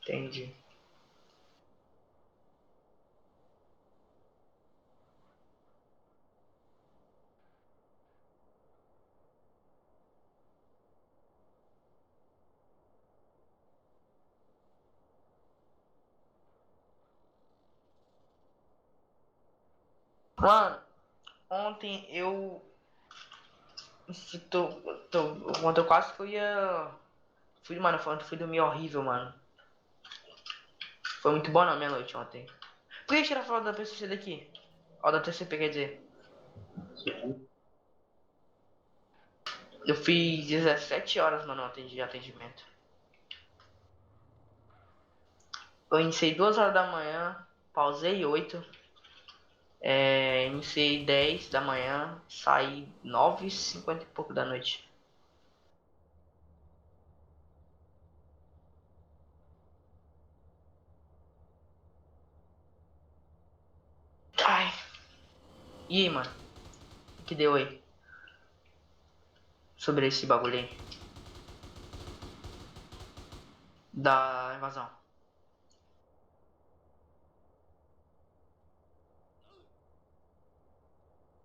Entendi. Mano, ontem eu. Tô, ontem eu quase fui a. Fui, mano, fui dormir horrível, mano. Foi muito bom na minha noite ontem. Por que tirar foto da PCC daqui? Ó, da TCP, quer dizer. Eu fiz 17 horas, mano, de atendimento. Eu iniciei 2 horas da manhã, pausei 8. Iniciei 10 da manhã, saí 9h50 e pouco da noite. Ai, e aí, mano? O que deu aí? Sobre esse bagulho aí? Da invasão.